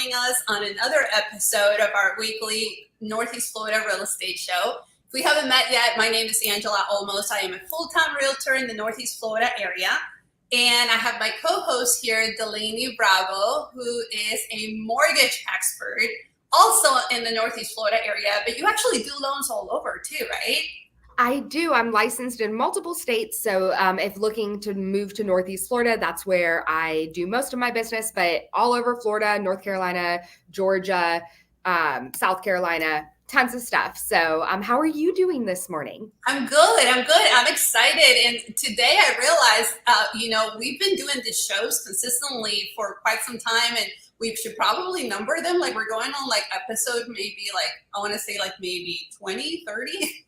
joining us on another episode of our weekly Northeast Florida Real Estate Show. If we haven't met yet, my name is Angela Olmos. I am a full-time realtor in the Northeast Florida area. And I have my co-host here, Delaney Bravo, who is a mortgage expert, also in the Northeast Florida area, but you actually do loans all over too, right? I do. I'm licensed in multiple states. So if looking to move to Northeast Florida, that's where I do most of my business, but all over Florida, North Carolina, Georgia, South Carolina, tons of stuff. So how are you doing this morning? I'm good. I'm excited. And today I realized, we've been doing these shows consistently for quite some time, and we should probably number them. Like we're going on like episode maybe I want to say maybe 20, 30.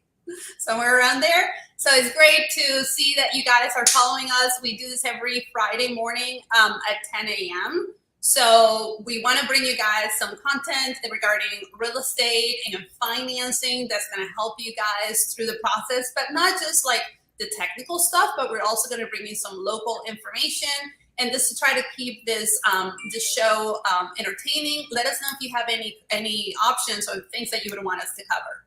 Somewhere around there. So it's great to see that you guys are following us. We do this every Friday morning at 10 a.m. So we want to bring you guys some content regarding real estate and financing that's going to help you guys through the process, but not just like the technical stuff, but we're also going to bring you some local information. And just to try to keep this show entertaining. Let us know if you have any options or things that you would want us to cover.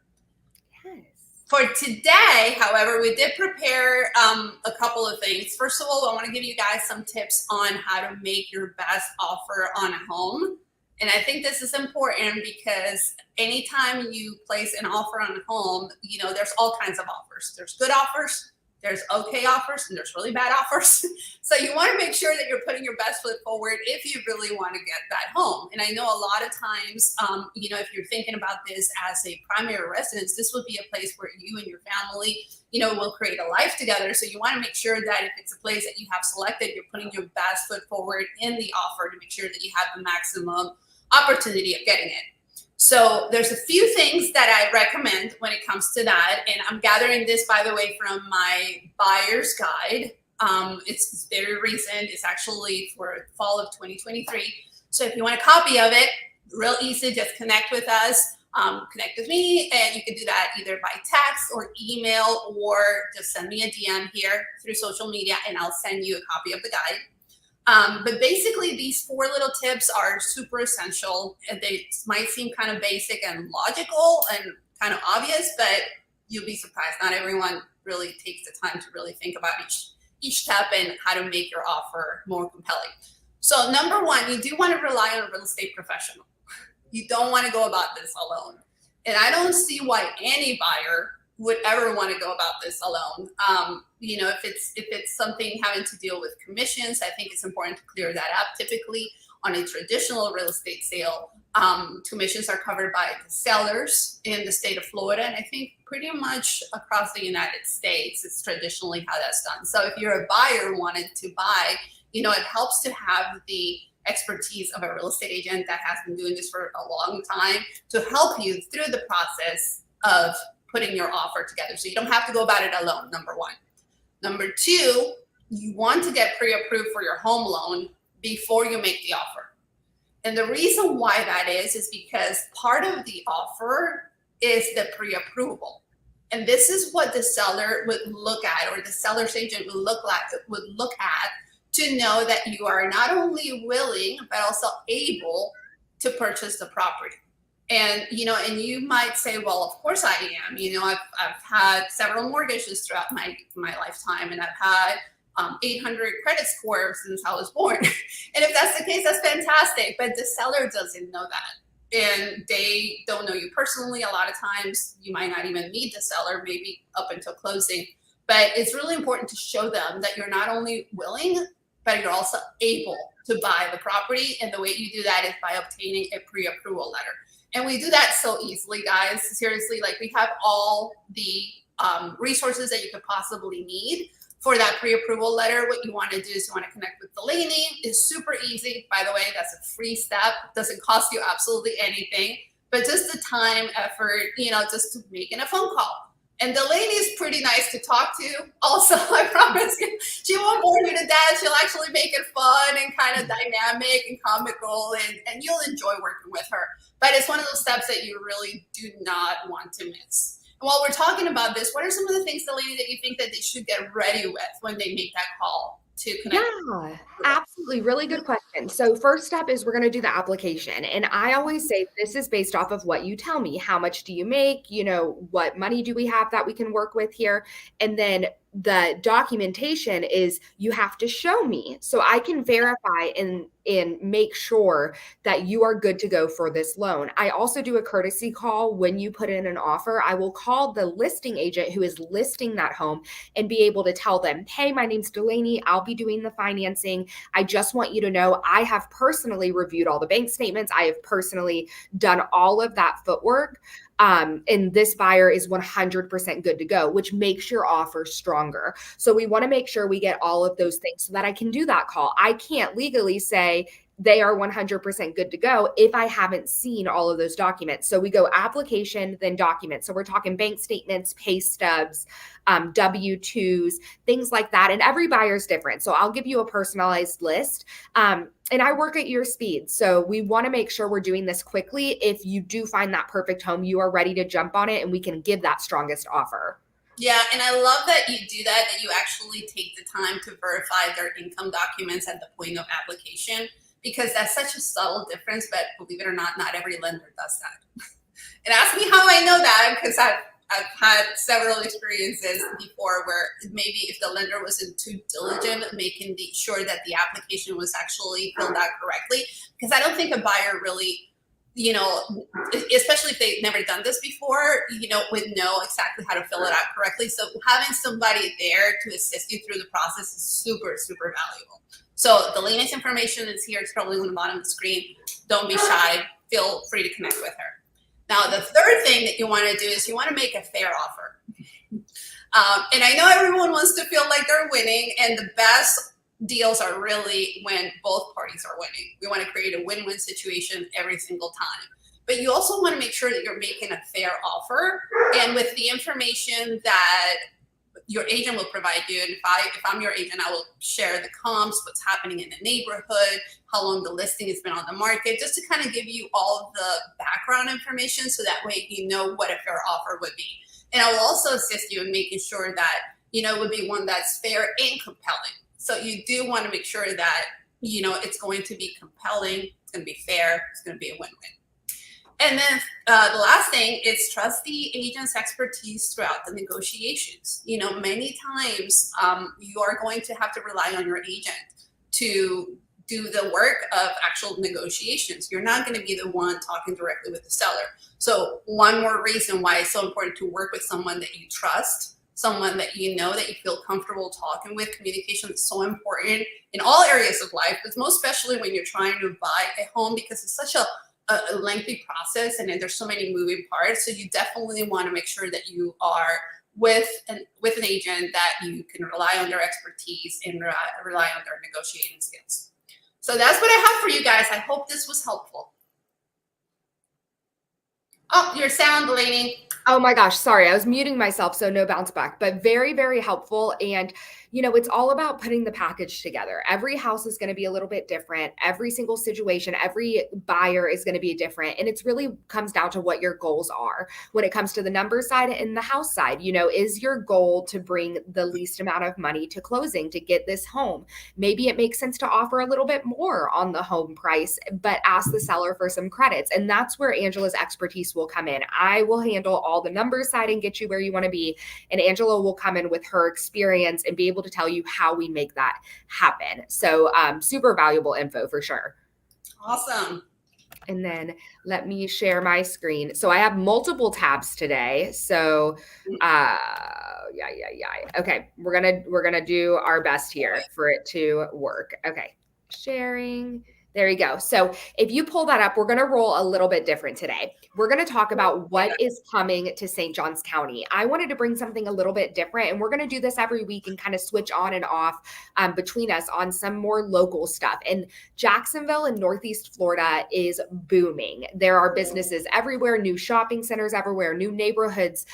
For today, however, we did prepare a couple of things. First of all, I want to give you guys some tips on how to make your best offer on a home. And I think this is important because anytime you place an offer on a home, there's all kinds of offers. There's good offers, there's okay offers, and there's really bad offers. So you want to make sure that you're putting your best foot forward if you really want to get that home. And I know a lot of times, if you're thinking about this as a primary residence, this would be a place where you and your family, will create a life together. So you want to make sure that if it's a place that you have selected, you're putting your best foot forward in the offer to make sure that you have the maximum opportunity of getting it. So there's a few things that I recommend when it comes to that. And I'm gathering this, by the way, from my buyer's guide. It's very recent. It's actually for fall of 2023. So if you want a copy of it, real easy, just connect with us, connect with me. And you can do that either by text or email, or just send me a DM here through social media and I'll send you a copy of the guide. But basically, these 4 little tips are super essential. They might seem kind of basic and logical and kind of obvious, but you'll be surprised. Not everyone really takes the time to really think about each step and how to make your offer more compelling. So number 1, you do want to rely on a real estate professional. You don't want to go about this alone. And I don't see why any buyer would ever want to go about this alone. If it's something having to deal with commissions, I think it's important to clear that up. Typically on a traditional real estate sale, commissions are covered by the sellers in the state of Florida. And I think pretty much across the United States, it's traditionally how that's done. So if you're a buyer wanting to buy, it helps to have the expertise of a real estate agent that has been doing this for a long time to help you through the process of putting your offer together. So you don't have to go about it alone, number 1. Number 2, you want to get pre-approved for your home loan before you make the offer. And the reason why that is because part of the offer is the pre-approval. And this is what the seller would look at, or the seller's agent would look at to know that you are not only willing, but also able to purchase the property. And, and you might say, well, of course I am. I've had several mortgages throughout my lifetime, and I've had 800 credit scores since I was born. And if that's the case, that's fantastic. But the seller doesn't know that. And they don't know you personally. A lot of times you might not even meet the seller, maybe up until closing. But it's really important to show them that you're not only willing, but you're also able to buy the property. And the way you do that is by obtaining a pre-approval letter. And we do that so easily, guys. Seriously, we have all the resources that you could possibly need for that pre-approval letter. What you want to do is you want to connect with Delaney. It's super easy. By the way, that's a free step. It doesn't cost you absolutely anything, but just the time, effort, just making a phone call. And Delaney is pretty nice to talk to. Also, I promise you, she won't bore you to death. She'll actually make it fun and kind of dynamic and comical, and you'll enjoy working with her. But it's one of those steps that you really do not want to miss. And while we're talking about this, what are some of the things, Delaney, that you think that they should get ready with when they make that call to connect? Yeah, absolutely. Really good question. So, first step is we're going to do the application. And I always say this is based off of what you tell me. How much do you make? What money do we have that we can work with here? And then the documentation is you have to show me so I can verify and make sure that you are good to go for this loan. I also do a courtesy call when you put in an offer. I will call the listing agent who is listing that home and be able to tell them, hey, my name's Delaney. I'll be doing the financing. I just want you to know I have personally reviewed all the bank statements. I have personally done all of that footwork. And this buyer is 100% good to go, which makes your offer stronger. So we want to make sure we get all of those things so that I can do that call. I can't legally say, they are 100% good to go if I haven't seen all of those documents. So we go application, then documents. So we're talking bank statements, pay stubs, W-2s, things like that. And every buyer is different. So I'll give you a personalized list. And I work at your speed. So we want to make sure we're doing this quickly. If you do find that perfect home, you are ready to jump on it and we can give that strongest offer. Yeah, and I love that you do that you actually take the time to verify their income documents at the point of application, because that's such a subtle difference. But believe it or not every lender does that. And ask me how I know that, because I've had several experiences before where maybe if the lender wasn't too diligent making sure that the application was actually filled out correctly, because I don't think a buyer really, especially if they've never done this before, would know exactly how to fill it out correctly. So having somebody there to assist you through the process is super, super valuable. So Delaney's information is here. It's probably on the bottom of the screen. Don't be shy. Feel free to connect with her. Now, the third thing that you want to do is you want to make a fair offer. And I know everyone wants to feel like they're winning, and the best deals are really when both parties are winning. We want to create a win-win situation every single time. But you also want to make sure that you're making a fair offer. And with the information that your agent will provide you, and if I'm your agent, I will share the comps, what's happening in the neighborhood, how long the listing has been on the market, just to kind of give you all of the background information so that way you know what a fair offer would be. And I will also assist you in making sure that, it would be one that's fair and compelling. So you do want to make sure that, it's going to be compelling, it's going to be fair, it's going to be a win-win. And then the last thing is trust the agent's expertise throughout the negotiations. Many times you are going to have to rely on your agent to do the work of actual negotiations. You're not going to be the one talking directly with the seller. So one more reason why it's so important to work with someone that you trust, someone that that you feel comfortable talking with. Communication is so important in all areas of life, but most especially when you're trying to buy a home, because it's such a lengthy process and there's so many moving parts. So you definitely want to make sure that you are with an agent that you can rely on their expertise and rely on their negotiating skills. So that's what I have for you guys. I hope this was helpful. Oh, your sound, Delaney. Oh my gosh, sorry. I was muting myself, so no bounce back, but very, very helpful. And, it's all about putting the package together. Every house is going to be a little bit different. Every single situation, every buyer is going to be different. And it's really comes down to what your goals are when it comes to the number side and the house side. Is your goal to bring the least amount of money to closing to get this home? Maybe it makes sense to offer a little bit more on the home price, but ask the seller for some credits. And that's where Angela's expertise will come in. I will handle all the numbers side and get you where you want to be. And Angela will come in with her experience and be able to tell you how we make that happen. So super valuable info for sure. Awesome. And then let me share my screen. So I have multiple tabs today. So okay, we're gonna do our best here for it to work. Okay, sharing. There you go. So if you pull that up, we're going to roll a little bit different today. We're going to talk about what is coming to St. Johns County. I wanted to bring something a little bit different, and we're going to do this every week and kind of switch on and off between us on some more local stuff. And Jacksonville and Northeast Florida is booming. There are businesses everywhere, new shopping centers everywhere, new neighborhoods,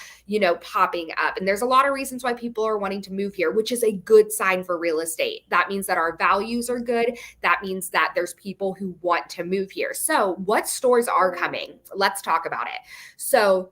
popping up. And there's a lot of reasons why people are wanting to move here, which is a good sign for real estate. That means that our values are good. That means that there's people who want to move here. So what stores are coming? Let's talk about it. So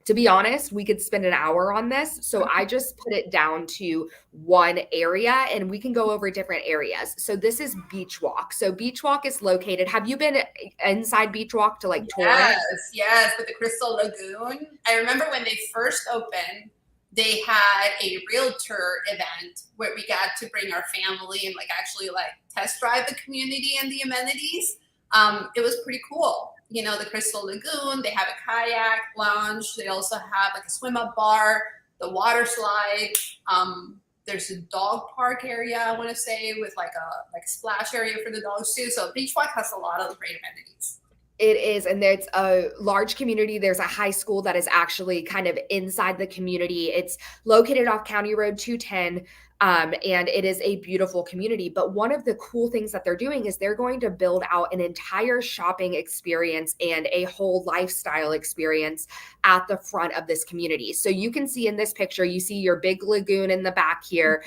To be honest, we could spend an hour on this. So I just put it down to one area and we can go over different areas. So this is Beach Walk. So Beach Walk is located. Have you been inside Beach Walk to like tour it? Yes, with the Crystal Lagoon. I remember when they first opened, they had a realtor event where we got to bring our family and like actually like test drive the community and the amenities. It was pretty cool. You know, the Crystal Lagoon, they have a kayak lounge. They also have like a swim up bar, the water slide. There's a dog park area, I want to say, with like a splash area for the dogs too. So Beach Walk has a lot of great amenities. It is, and there's a large community. There's a high school that is actually kind of inside the community. It's located off County Road 210, and it is a beautiful community. But one of the cool things that they're doing is they're going to build out an entire shopping experience and a whole lifestyle experience at the front of this community. So you can see in this picture, you see your big lagoon in the back here.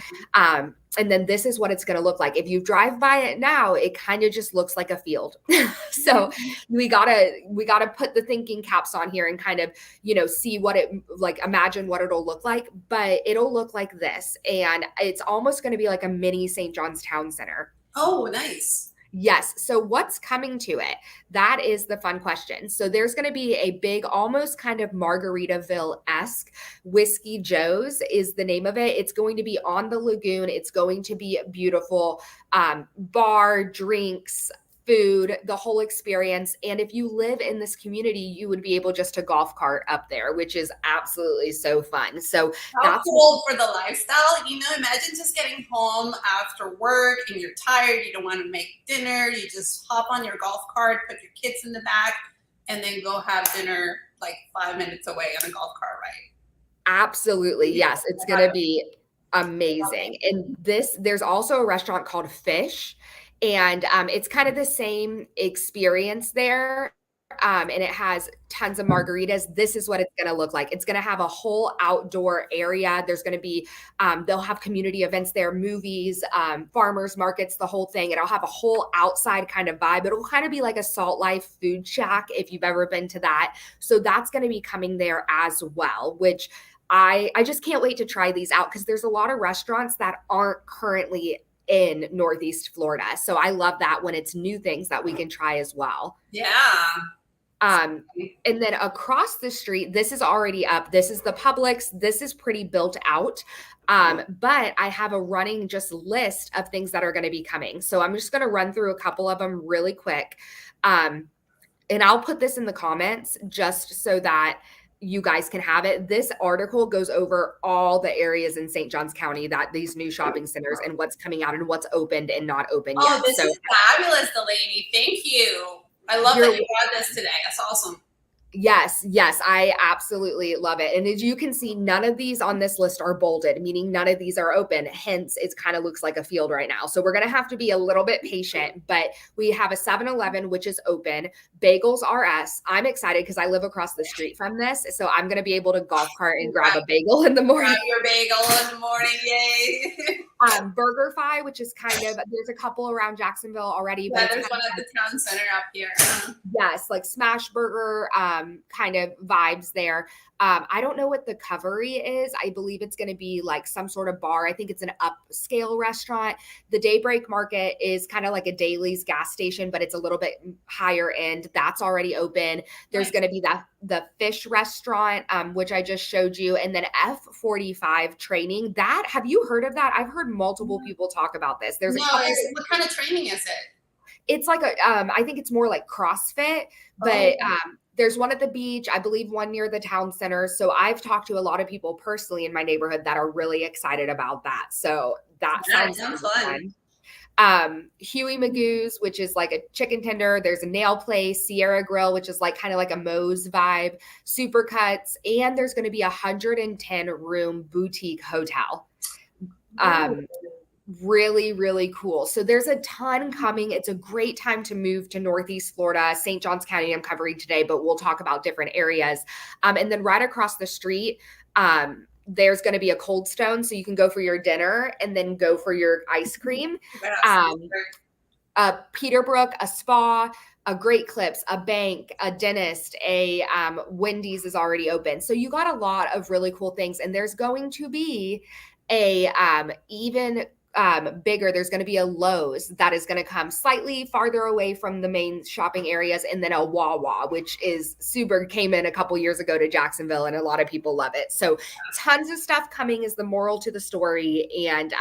And then this is what it's going to look like. If you drive by it now, it kind of just looks like a field. So we gotta put the thinking caps on here and kind of, see what it like, imagine what it'll look like, but it'll look like this. And it's almost going to be like a mini St. John's Town Center. Oh, nice. Yes. So what's coming to it? That is the fun question. So there's going to be a big, almost kind of Margaritaville-esque Whiskey Joe's is the name of it. It's going to be on the lagoon. It's going to be beautiful. Bar, drinks, food, the whole experience. And if you live in this community, you would be able just to golf cart up there, which is absolutely so fun. So that's cool for the lifestyle. Imagine just getting home after work and you're tired, you don't want to make dinner, you just hop on your golf cart, put your kids in the back, and then go have dinner like 5 minutes away on a golf cart ride. Absolutely. Yes. It's going to be amazing. And there's also a restaurant called Fish. And it's kind of the same experience there. And it has tons of margaritas. This is what it's going to look like. It's going to have a whole outdoor area. There's going to be, they'll have community events there, movies, farmers markets, the whole thing. It'll have a whole outside kind of vibe. It'll kind of be like a Salt Life food shack if you've ever been to that. So that's going to be coming there as well, which I just can't wait to try these out because there's a lot of restaurants that aren't currently in Northeast Florida. So I love that when it's new things that we can try as well. Yeah. And then across the street, this is already up. This is the Publix. This is pretty built out. But I have a running just list of things that are going to be coming. So I'm just going to run through a couple of them really quick. And I'll put this in the comments just so that you guys can have it. This article goes over all the areas in St. Johns County that these new shopping centers and what's coming out and what's opened and not open yet. Oh, this is fabulous, Delaney. Thank you. I love that you brought this today. That's awesome. Yes, I absolutely love it. And as you can see, none of these on this list are bolded, meaning none of these are open. Hence, it kind of looks like a field right now. So we're going to have to be a little bit patient, but we have a 7-Eleven, which is open. Bagels R Us. I'm excited because I live across the street from this. So I'm going to be able to golf cart and grab a bagel in the morning. Grab your bagel in the morning. Yay. BurgerFi, which is kind of, there's a couple around Jacksonville already. Yeah, there's one at the town center up here. Yes, like smash burger kind of vibes there. I don't know what the Covery is. I believe it's going to be like some sort of bar. I think it's an upscale restaurant. The Daybreak Market is kind of like a Daly's gas station, but it's a little bit higher end. That's already open. There's going to be the Fish restaurant, which I just showed you, and then F45 training. Have you heard of that? I've heard multiple people talk about this. What kind of training is it? It's like I think it's more like CrossFit, but there's one at the beach, I believe one near the town center. So I've talked to a lot of people personally in my neighborhood that are really excited about that. So that sounds fun. Huey Magoo's, which is like a chicken tender. There's a nail place, Sierra Grill, which is like kind of like a Moe's vibe, Supercuts, and there's going to be a 110 room boutique hotel. Really, really cool. So there's a ton coming. It's a great time to move to Northeast Florida. St. Johns County I'm covering today, but we'll talk about different areas. And then right across the street, there's going to be a Cold Stone. So you can go for your dinner and then go for your ice cream. Peterbrook, a spa, a Great Clips, a bank, a dentist, a Wendy's is already open. So you got a lot of really cool things. And there's going to be a even bigger, there's going to be a Lowe's that is going to come slightly farther away from the main shopping areas, and then a Wawa, which is super, came in a couple years ago to Jacksonville, and a lot of people love it. So tons of stuff coming is the moral to the story, and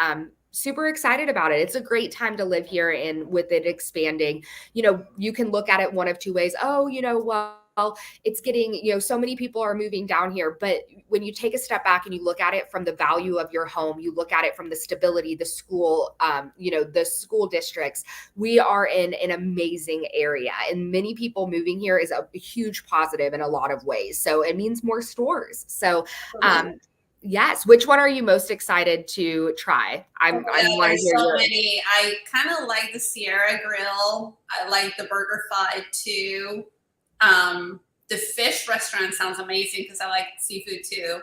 super excited about it. It's a great time to live here, and with it expanding, you can look at it one of two ways. Oh, well, it's getting, so many people are moving down here. But when you take a step back and you look at it from the value of your home, you look at it from the stability, the school, the school districts, we are in an amazing area. And many people moving here is a huge positive in a lot of ways. So it means more stores. So, yes. Which one are you most excited to try? There's so many. I kind of like the Sierra Grill. I like the BurgerFi too. The fish restaurant sounds amazing because I like seafood too.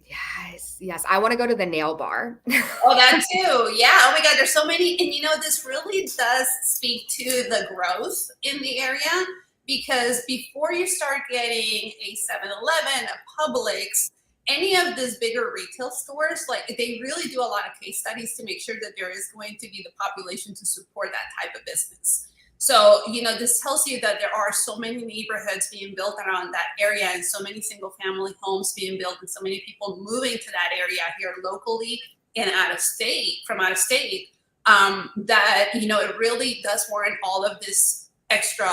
Yes. I want to go to the nail bar. Oh, that too. Yeah. Oh my God. There's so many. And this really does speak to the growth in the area, because before you start getting a 7-Eleven, a Publix, any of these bigger retail stores, like, they really do a lot of case studies to make sure that there is going to be the population to support that type of business. So, this tells you that there are so many neighborhoods being built around that area, and so many single family homes being built, and so many people moving to that area here locally and from out of state, that, it really does warrant all of this extra,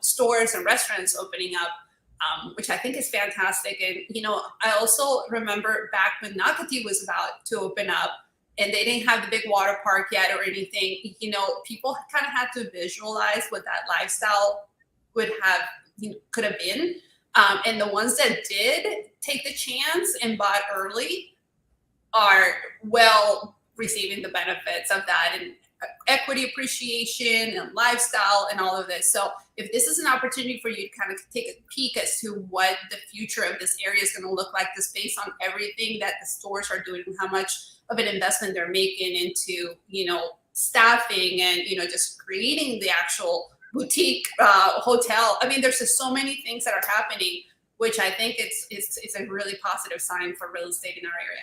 stores and restaurants opening up. Which I think is fantastic. And, I also remember back when Nocatee was about to open up and they didn't have the big water park yet or anything, people kind of had to visualize what that lifestyle could have been. And the ones that did take the chance and bought early are well receiving the benefits of that, and equity appreciation and lifestyle and all of this. So if this is an opportunity for you to kind of take a peek as to what the future of this area is going to look like, just based on everything that the stores are doing and how much of an investment they're making into, staffing and, just creating the actual boutique hotel. I mean, there's just so many things that are happening, which I think it's a really positive sign for real estate in our area.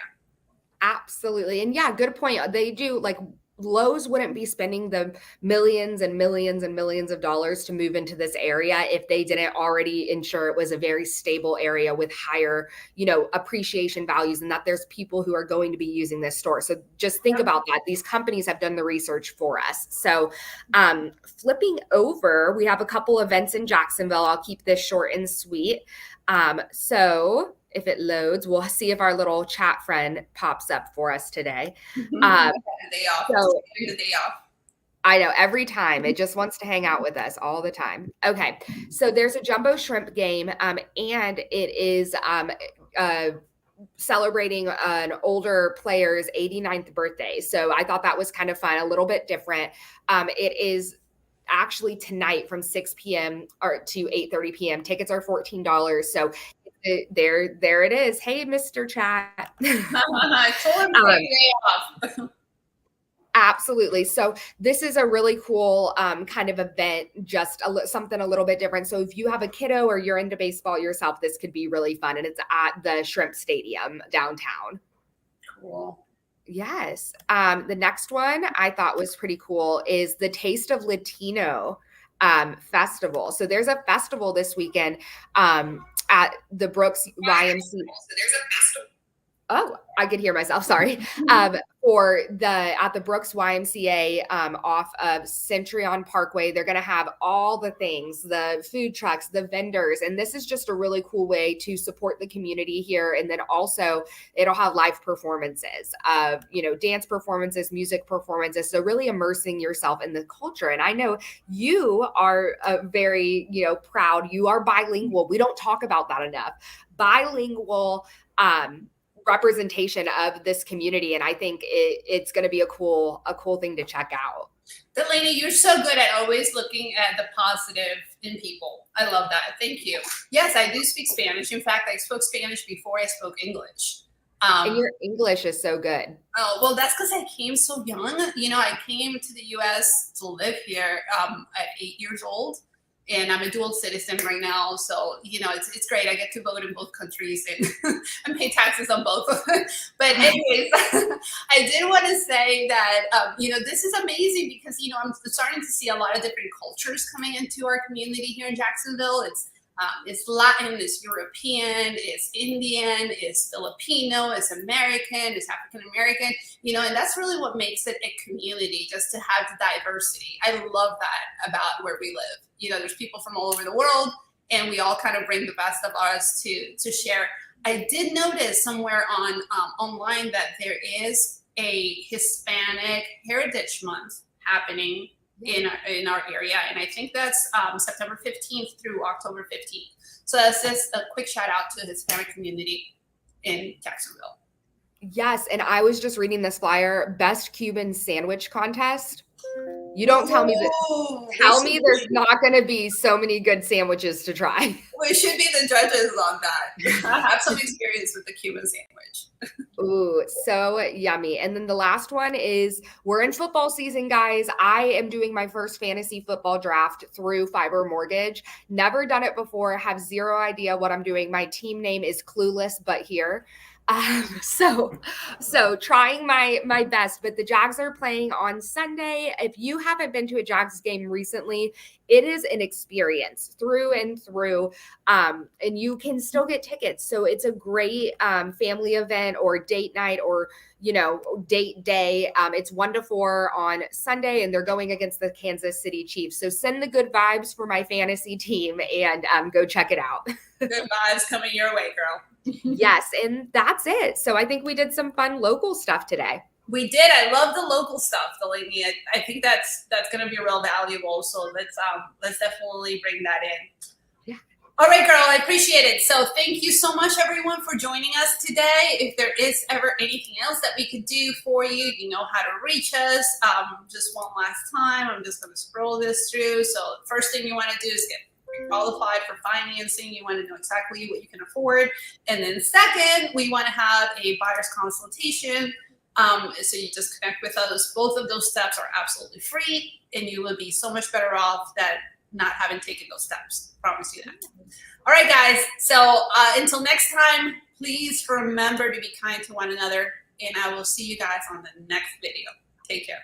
Absolutely. And yeah, good point. They do, like, Lowe's wouldn't be spending the millions and millions and millions of dollars to move into this area if they didn't already ensure it was a very stable area with higher, appreciation values, and that there's people who are going to be using this store. So just think about that. These companies have done the research for us. So flipping over, we have a couple events in Jacksonville. I'll keep this short and sweet. So if it loads, we'll see if our little chat friend pops up for us today. Day off. So, the day off. I know, every time it just wants to hang out with us all the time. Okay, so there's a jumbo shrimp game, and it is celebrating an older player's 89th birthday. So I thought that was kind of fun, a little bit different. It is actually tonight from 6 p.m. or to 8:30 p.m. Tickets are $14. So there it is. Hey, Mr. Chat. I told him to take day off. Absolutely. So this is a really cool kind of event, just something a little bit different. So if you have a kiddo or you're into baseball yourself, this could be really fun. And it's at the Shrimp Stadium downtown. Cool. Yes. The next one I thought was pretty cool is the Taste of Latino festival. So there's a festival this weekend at the Brooks YMCA. So there's a festival. Oh, I could hear myself. Sorry. At the Brooks YMCA off of Centurion Parkway. They're going to have all the things, the food trucks, the vendors. And this is just a really cool way to support the community here. And then also it'll have live performances of, dance performances, music performances. So really immersing yourself in the culture. And I know you are very, proud. You are bilingual. We don't talk about that enough. Bilingual, representation of this community, and I think it's going to be a cool thing to check out. Delaney, you're so good at always looking at the positive in people. I love that. Thank you. Yes, I do speak Spanish. In fact, I spoke Spanish before I spoke English. And your English is so good. Oh, well, that's because I came so young. I came to the U.S. to live here at 8 years old. and I'm a dual citizen right now. So, you know, it's great. I get to vote in both countries and, and pay taxes on both. But anyways, I did want to say that, you know, this is amazing because, you know, I'm starting to see a lot of different cultures coming into our community here in Jacksonville. It's Latin, it's European, it's Indian, it's Filipino, it's American, it's African American, you know, and that's really what makes it a community, just to have the diversity. I love that about where we live. You know, there's people from all over the world, and we all kind of bring the best of us to share. I did notice somewhere on online that there is a Hispanic Heritage Month happening in our area, and I think that's September 15th through October 15th. So that's just a quick shout out to the Hispanic community in Jacksonville. Yes, and I was just reading this flyer, best Cuban sandwich contest. You don't tell me that. Tell me there's not going to be so many good sandwiches to try. We should be the judges on that. I have some experience with the Cuban sandwich. Ooh, so yummy. And then the last one is, we're in football season, guys. I am doing my first fantasy football draft through Fiber Mortgage. Never done it before, have zero idea what I'm doing. My team name is Clueless But Here. So trying my best, but the Jags are playing on Sunday. If you haven't been to a Jags game recently, it is an experience through and through, and you can still get tickets. So it's a great family event or date night or, you know, date day. It's 1 to 4 on Sunday, and they're going against the Kansas City Chiefs. So send the good vibes for my fantasy team and go check it out. Good vibes coming your way, girl. Yes, and that's it. So I think we did some fun local stuff today. We did. I love the local stuff, Delaney. I think that's going to be real valuable. So let's definitely bring that in. Yeah. All right, girl. I appreciate it. So thank you so much, everyone, for joining us today. If there is ever anything else that we could do for you, you know how to reach us. Just one last time, I'm just going to scroll this through. So first thing you want to do is get qualified for financing. You want to know exactly what you can afford. And then second, we want to have a buyer's consultation. So you just connect with us. Both of those steps are absolutely free, and you will be so much better off than not having taken those steps. Promise you that. All right, guys. So until next time, please remember to be kind to one another, and I will see you guys on the next video. Take care.